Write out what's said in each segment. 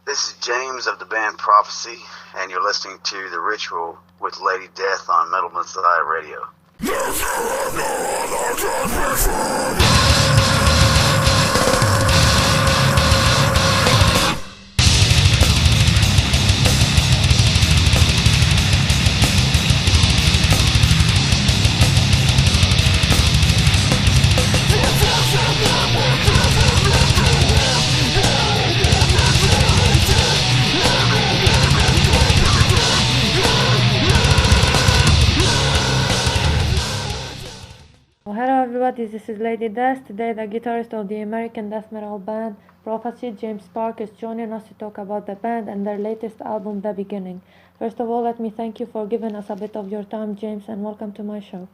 This is James of the band Prophecy, and you're listening to The Ritual with Lady Death on Metal Messiah Radio. Hello everybody, this is Lady Death. Today the guitarist of the American death metal band Prophecy, James Spark, is joining us to talk about the band and their latest album, The Beginning. First of all, let me thank you for giving us a bit of your time, James, and welcome to my show.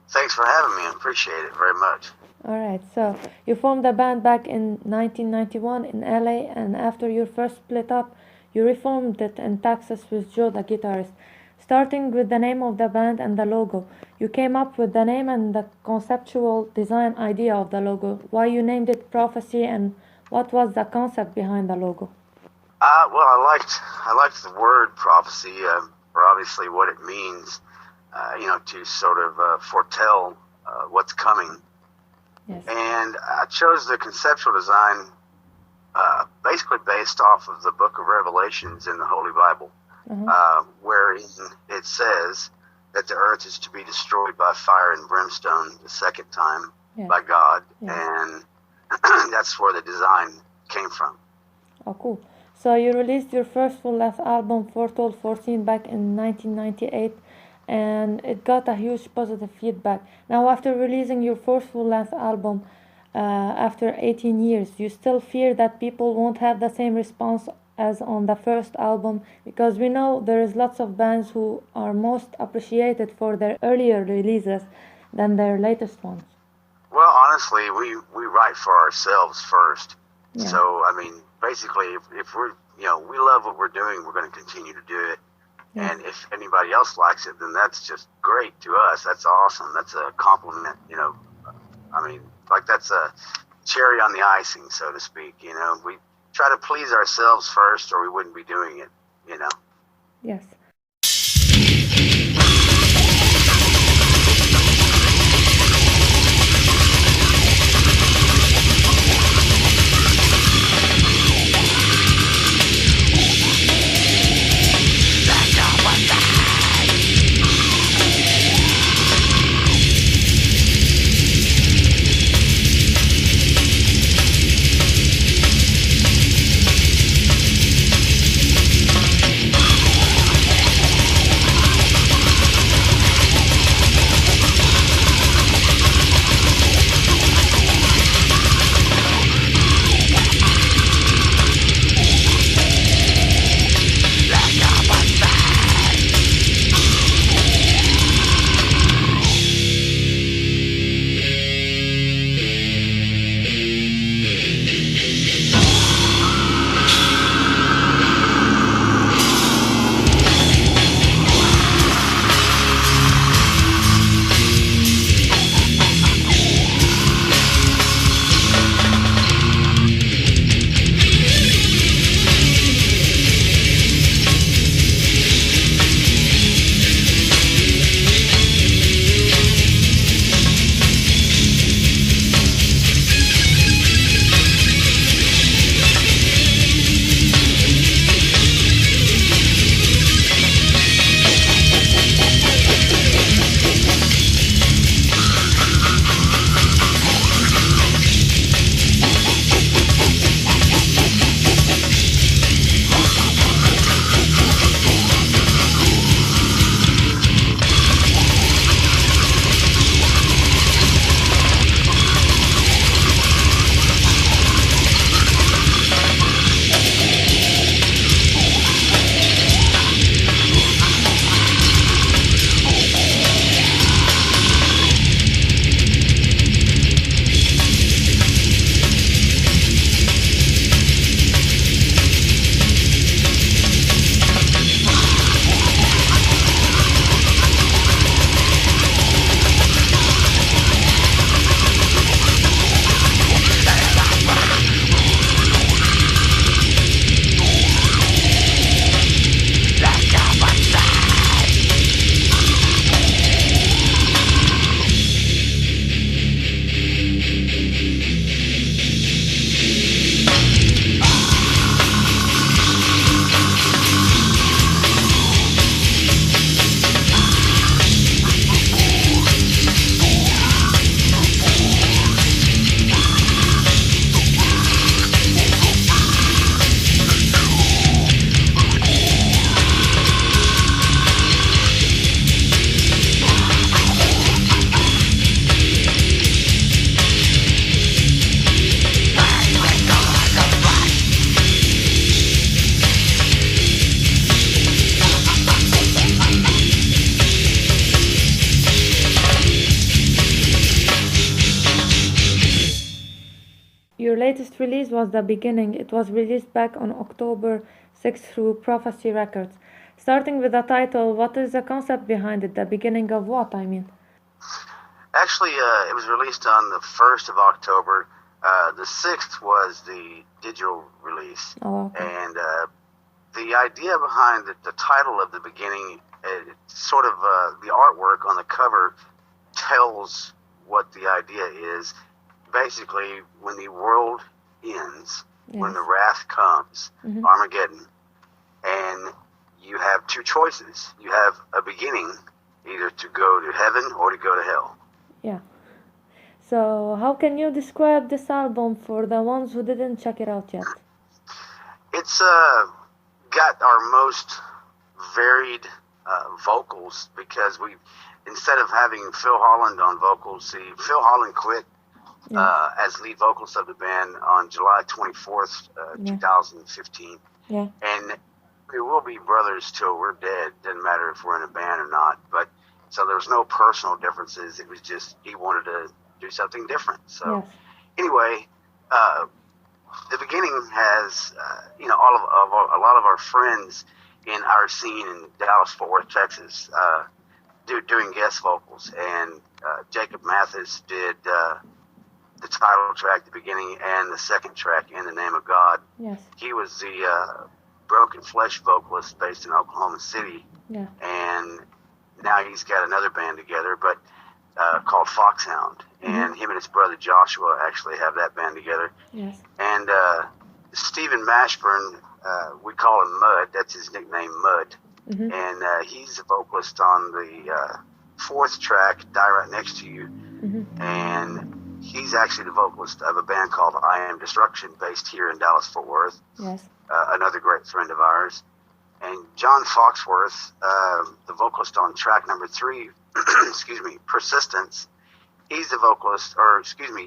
Thanks for having me. I appreciate it very much. Alright, so you formed the band back in 1991 in LA, and after your first split up, you reformed it in Texas with Joe, the guitarist. Starting with the name of the band and the logo, you came up with the name and the conceptual design idea of the logo. Why you named it Prophecy, and what was the concept behind the logo? Well, I liked the word prophecy for obviously what it means, to sort of foretell what's coming. Yes. And I chose the conceptual design basically based off of the Book of Revelations in the Holy Bible. Wherein it says that the earth is to be destroyed by fire and brimstone the second time by God, and that's where the design came from. Oh, cool. So you released your first full-length album, Foretold 14, back in 1998, and it got a huge positive feedback. Now, after releasing your first full-length album, after 18 years, you still fear that people won't have the same response as on the first album, because we know there is lots of bands who are most appreciated for their earlier releases than their latest ones? Well, honestly, we write for ourselves first. Yeah. So, I mean, basically, if we're, we love what we're doing, we're going to continue to do it. Yeah. And if anybody else likes it, then that's just great to us. That's awesome. That's a compliment, I mean, like that's a cherry on the icing, so to speak. We try to please ourselves first, or we wouldn't be doing it, Yes. latest release was The Beginning. It was released back on October 6th through Prophecy Records. Starting with the title, what is the concept behind it? The beginning of what, I mean? Actually, it was released on the 1st of October. The 6th was the digital release. Oh, okay. And the idea behind the title of The Beginning, sort of the artwork on the cover tells what the idea is. Basically, when the world ends, when the wrath comes, Armageddon, and you have two choices. You have a beginning, either to go to heaven or to go to hell. Yeah. So, how can you describe this album for the ones who didn't check it out yet? It's got our most varied vocals, because we, instead of having Phil Holland on vocals, Phil Holland quit as lead vocalist of the band on July 24th, 2015. Yeah. And we will be brothers till we're dead. Doesn't matter if we're in a band or not. But so there was no personal differences. It was just he wanted to do something different. So anyway, The Beginning has a lot of our friends in our scene in Dallas, Fort Worth, Texas, doing guest vocals, and Jacob Mathis did the title track, The Beginning, and the second track, In the Name of God. Yes. He was the Broken Flesh vocalist based in Oklahoma City. Yeah. And now he's got another band together, but called Foxhound. And him and his brother Joshua actually have that band together. Yes. And Stephen Mashburn, we call him Mud. That's his nickname, Mud. And he's the vocalist on the fourth track, Die Right Next to You. And he's actually the vocalist of a band called I Am Destruction, based here in Dallas, Fort Worth. Yes. Another great friend of ours. And John Foxworth, the vocalist on track number 3, Persistence, he's the vocalist,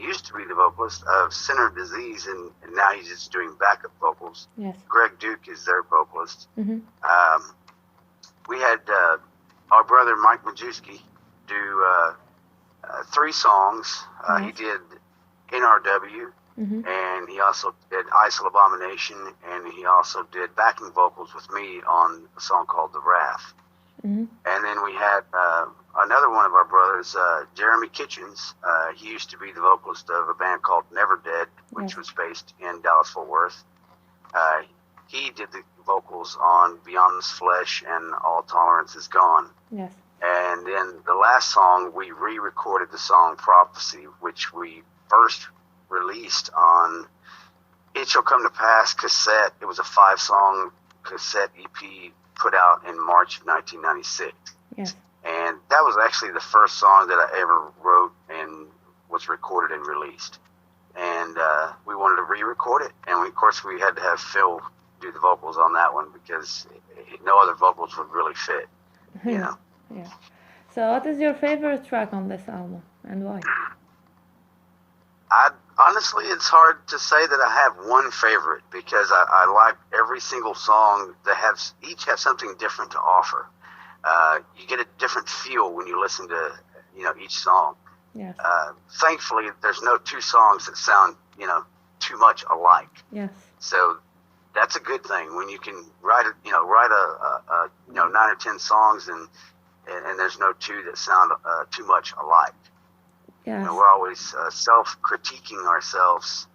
used to be the vocalist of Center Disease, and now he's just doing backup vocals. Yes. Greg Duke is their vocalist. We had our brother Mike Majewski do 3 songs. He did NRW, and he also did ISIL Abomination, and he also did backing vocals with me on a song called The Wrath. And then we had another one of our brothers, Jeremy Kitchens. He used to be the vocalist of a band called Never Dead, which was based in Dallas, Fort Worth. He did the vocals on Beyond This Flesh and All Tolerance Is Gone. Yes. And then the last song, we re-recorded the song Prophecy, which we first released on It Shall Come to Pass cassette. It was a 5-song cassette EP put out in March of 1996. Yes. And that was actually the first song that I ever wrote and was recorded and released. And we wanted to re-record it. And of course, we had to have Phil do the vocals on that one, because no other vocals would really fit, you know. Yeah. So what is your favorite track on this album, and why? Honestly, it's hard to say that I have one favorite, because I like every single song that each have something different to offer. You get a different feel when you listen to, each song. Yes. Thankfully, there's no 2 songs that sound, too much alike. Yes. So that's a good thing when you can write 9 or 10 songs and there's no 2 that sound too much alike. Yes. We're always self-critiquing ourselves,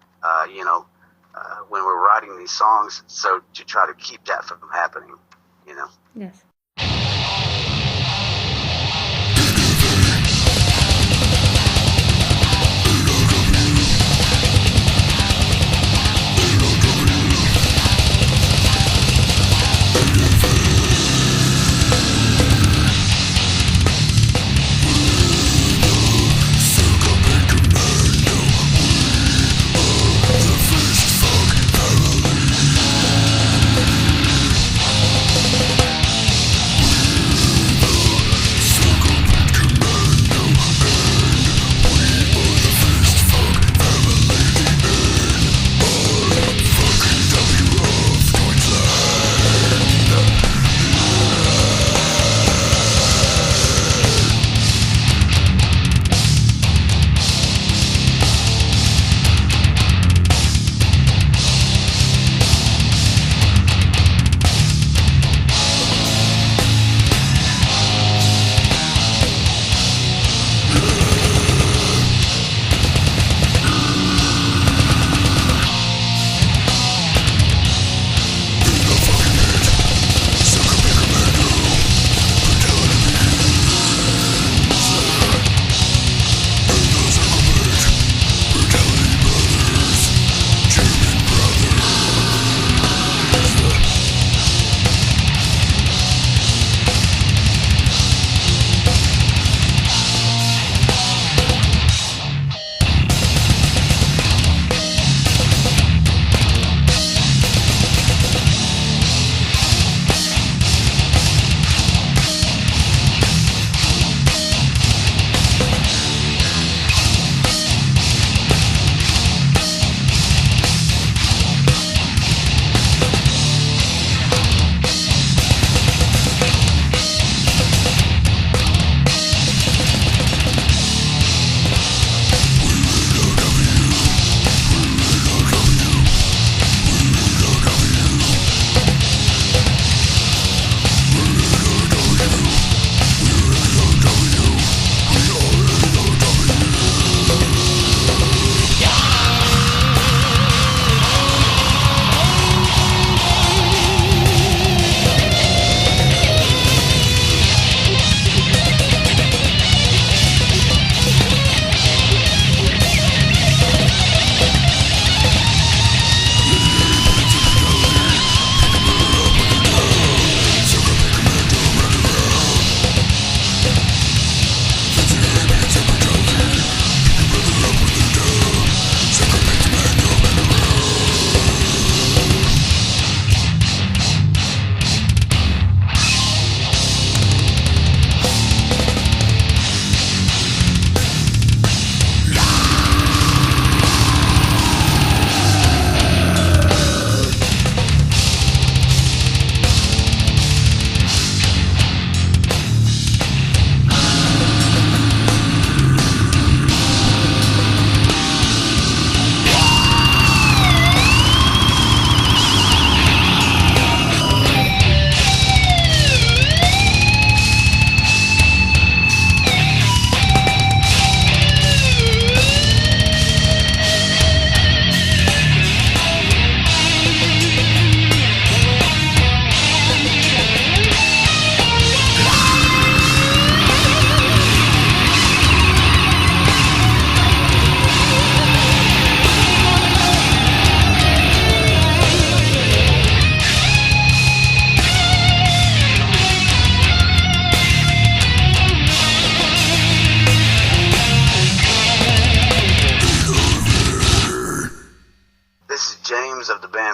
when we're writing these songs, so to try to keep that from happening, Yes.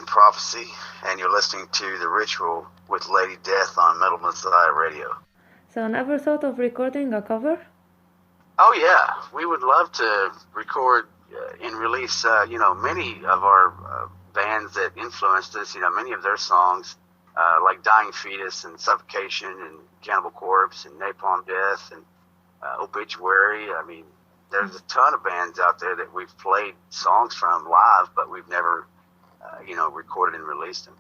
Prophecy, and you're listening to The Ritual with Lady Death on Metal Messiah Radio. So, never thought of recording a cover? Oh yeah, we would love to record and release, many of our bands that influenced us, many of their songs, like Dying Fetus and Suffocation and Cannibal Corpse and Napalm Death and Obituary. I mean, there's a ton of bands out there that we've played songs from live, but we've never, recorded and released them.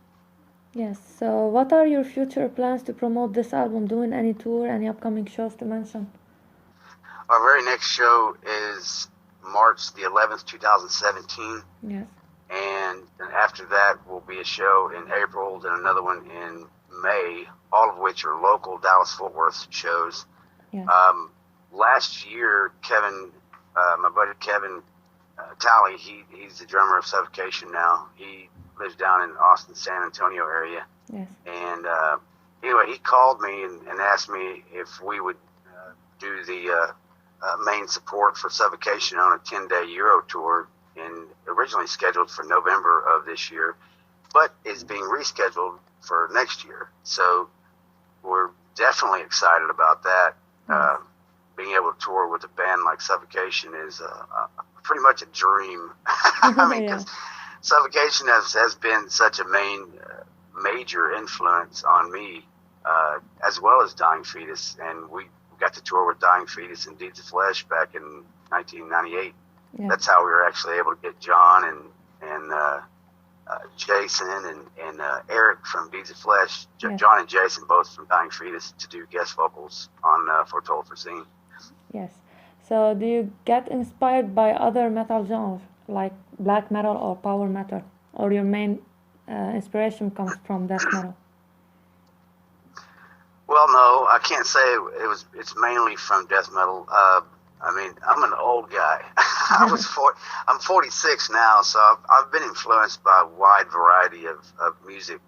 Yes, so what are your future plans to promote this album? Doing any tour, any upcoming shows to mention? Our very next show is March the 11th, 2017. Yes. And then after that will be a show in April, then another one in May, all of which are local Dallas-Fort Worth shows. Yes. Last year, Kevin, my buddy Kevin Talley, he's the drummer of Suffocation now. He lives down in Austin, San Antonio area. Yes. And anyway, he called me and asked me if we would do the main support for Suffocation on a 10-day Euro tour, and originally scheduled for November of this year, but is being rescheduled for next year. So we're definitely excited about that. Being able to tour with a band like Suffocation is pretty much a dream. I mean, because Suffocation has been such a major influence on me, as well as Dying Fetus, and we got to tour with Dying Fetus and Deeds of Flesh back in 1998. Yeah. That's how we were actually able to get John and Jason and Eric from Deeds of Flesh, John and Jason, both from Dying Fetus, to do guest vocals on Foretold Foreseen. Yes. So do you get inspired by other metal genres, like black metal or power metal, or your main inspiration comes from death metal? Well, no, I can't say it's mainly from death metal. I mean, I'm an old guy. I'm 46 now, so I've been influenced by a wide variety of music,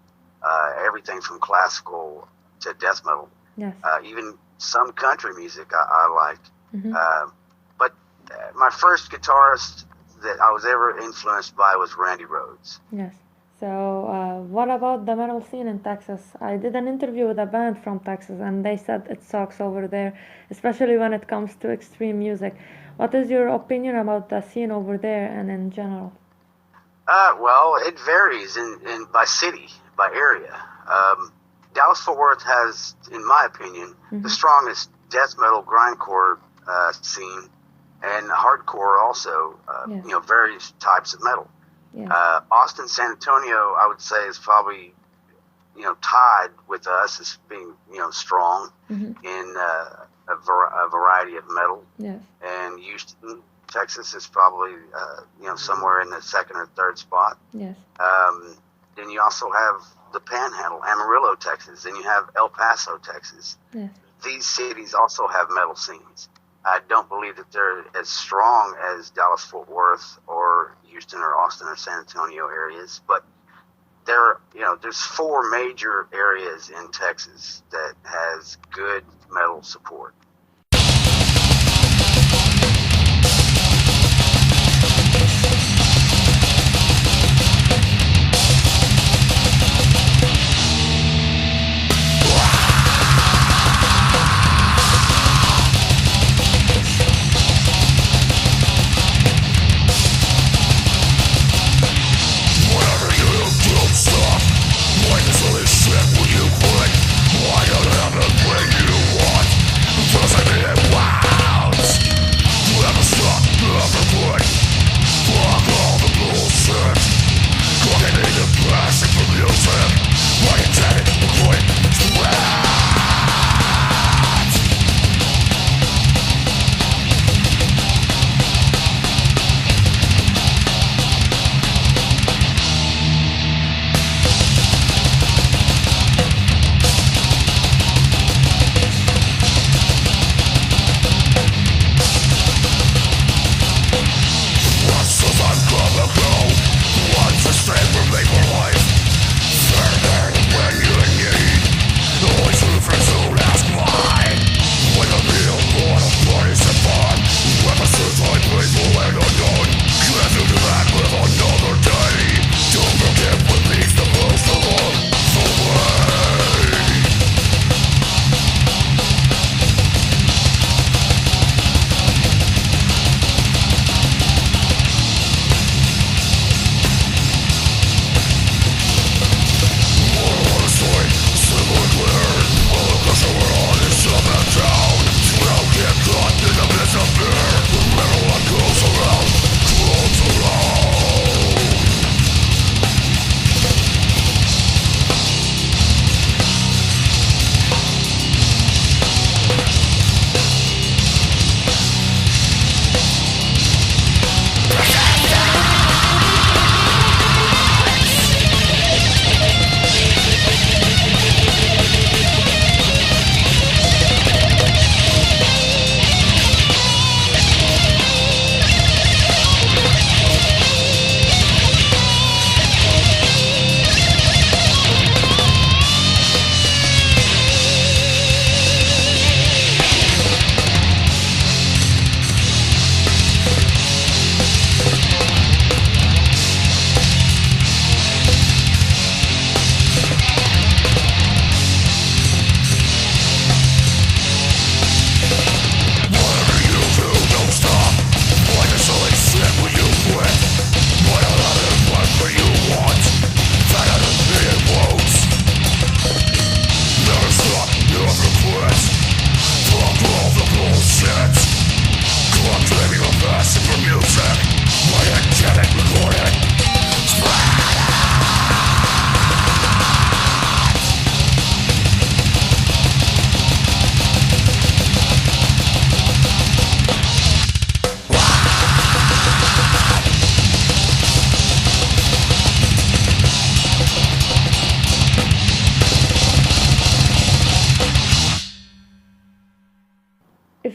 everything from classical to death metal. Yes. Even some country music I like. Mm-hmm. But my first guitarist that I was ever influenced by was Randy Rhoads. Yes. So what about the metal scene in Texas? I did an interview with a band from Texas, and they said it sucks over there, especially when it comes to extreme music. What is your opinion about the scene over there and in general? Well, it varies in by city, by area. Dallas-Fort Worth has, in my opinion, the strongest death metal grindcore scene, and hardcore also, various types of metal. Yes. Austin, San Antonio, I would say, is probably, tied with us as being, strong in a variety of metal. Yes. And Houston, Texas is probably, somewhere in the second or third spot. Yes. Then you also have the Panhandle, Amarillo, Texas. Then you have El Paso, Texas. Yes. These cities also have metal scenes. I don't believe that they're as strong as Dallas-Fort Worth or Houston or Austin or San Antonio areas, but there's 4 major areas in Texas that has good metal support. Why don't have it when you want?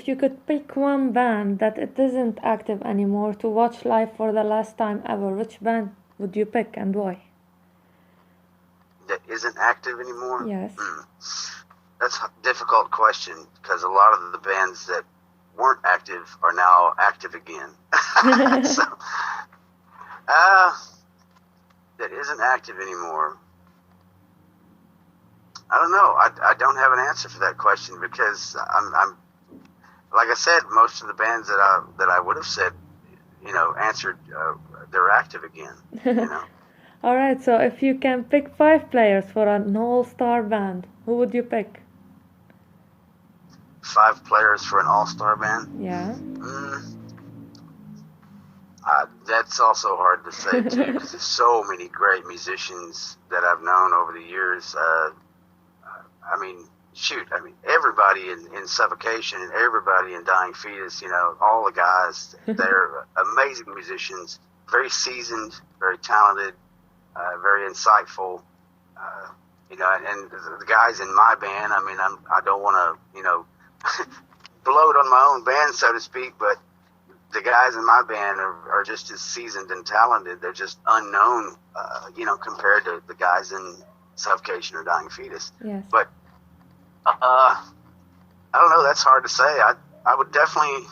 if you could pick one band that it isn't active anymore to watch live for the last time ever, which band would you pick and why? That isn't active anymore? Yes. That's a difficult question because a lot of the bands that weren't active are now active again. So, that isn't active anymore. I don't know. I don't have an answer for that question because I'm like I said, most of the bands that I would have said, answered, they're active again. All right. So if you can pick 5 players for an all-star band, who would you pick? 5 players for an all-star band? Yeah. That's also hard to say too because there's so many great musicians that I've known over the years. Everybody in Suffocation and everybody in Dying Fetus, all the guys, they're amazing musicians, very seasoned, very talented, very insightful, and the guys in my band, I don't want to, bloat on my own band, so to speak, but the guys in my band are just as seasoned and talented. They're just unknown, compared to the guys in Suffocation or Dying Fetus. Yes. But I don't know. That's hard to say. I would definitely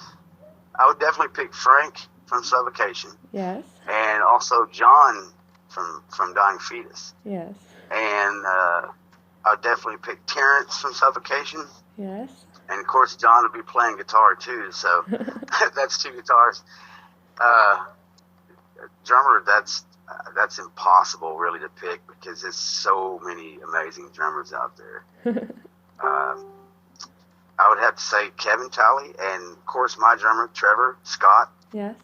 pick Frank from Suffocation. Yes. And also John from Dying Fetus. Yes. And I would definitely pick Terrence from Suffocation. Yes. And of course, John will be playing guitar too. So that's 2 guitars. Drummer, that's impossible really to pick because there's so many amazing drummers out there. I would have to say Kevin Talley, and of course my drummer Trevor Scott. Yes.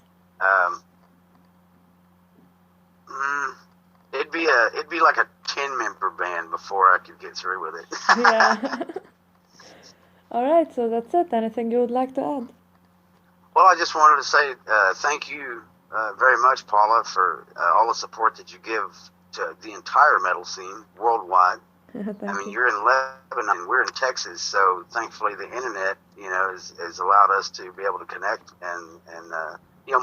It'd be like a 10-member band before I could get through with it. Yeah. All right, so that's it. Anything you would like to add? Well, I just wanted to say thank you very much, Paula, for all the support that you give to the entire metal scene worldwide. You're in Lebanon, we're in Texas, so thankfully the internet, has allowed us to be able to connect and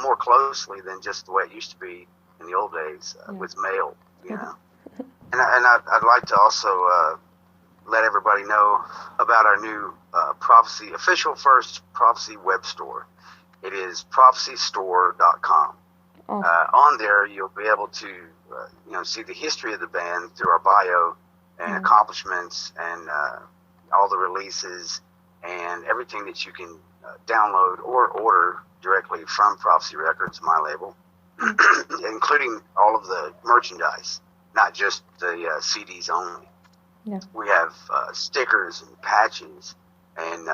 more closely than just the way it used to be in the old days with mail, And I'd like to also let everybody know about our new official first Prophecy web store. It is prophecystore.com. Oh. On there, you'll be able to, see the history of the band through our bio and accomplishments and all the releases and everything that you can download or order directly from Prophecy Records, my label, including all of the merchandise, not just the CDs only. Yeah. We have stickers and patches and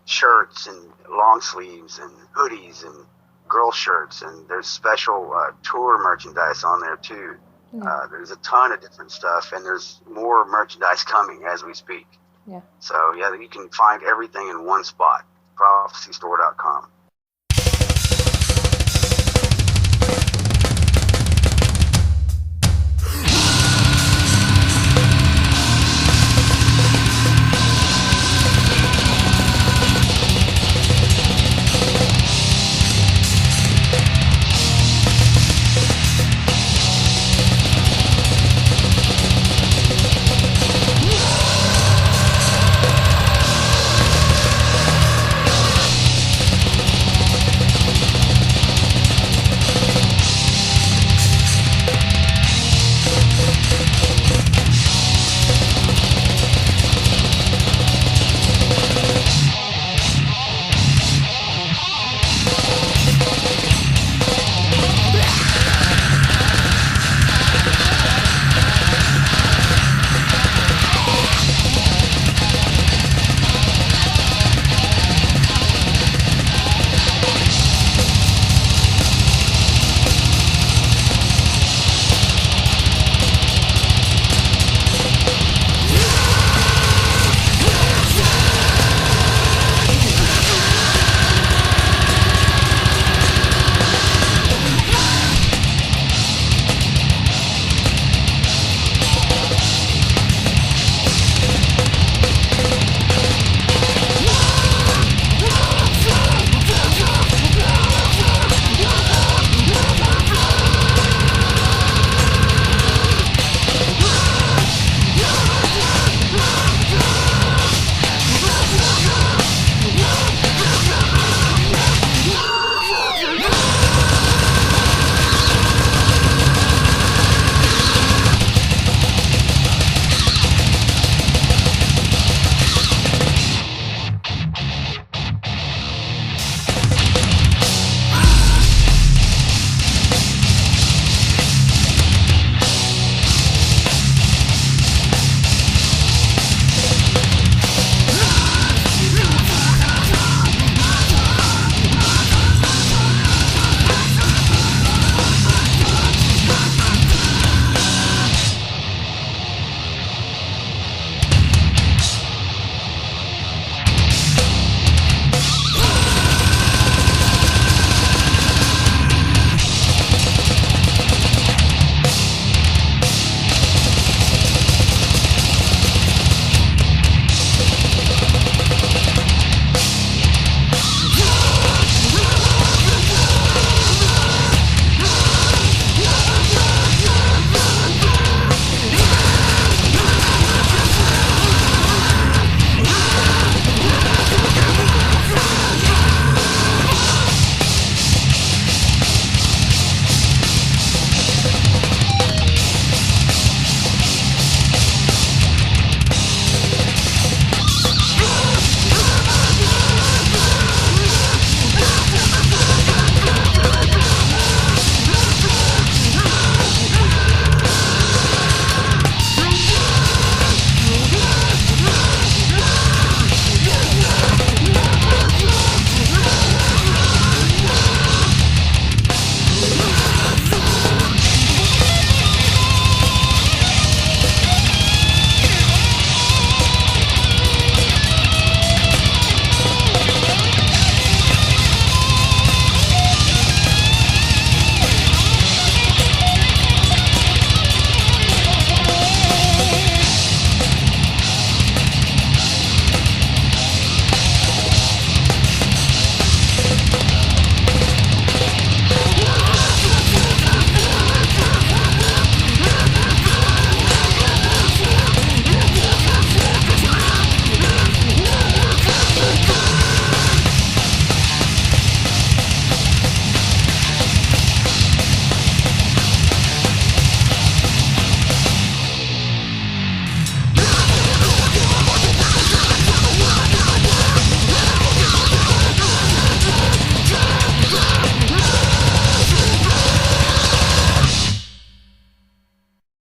shirts and long sleeves and hoodies and girl shirts, and there's special tour merchandise on there too. Yeah. There's a ton of different stuff, and there's more merchandise coming as we speak. Yeah. So you can find everything in one spot, prophecystore.com.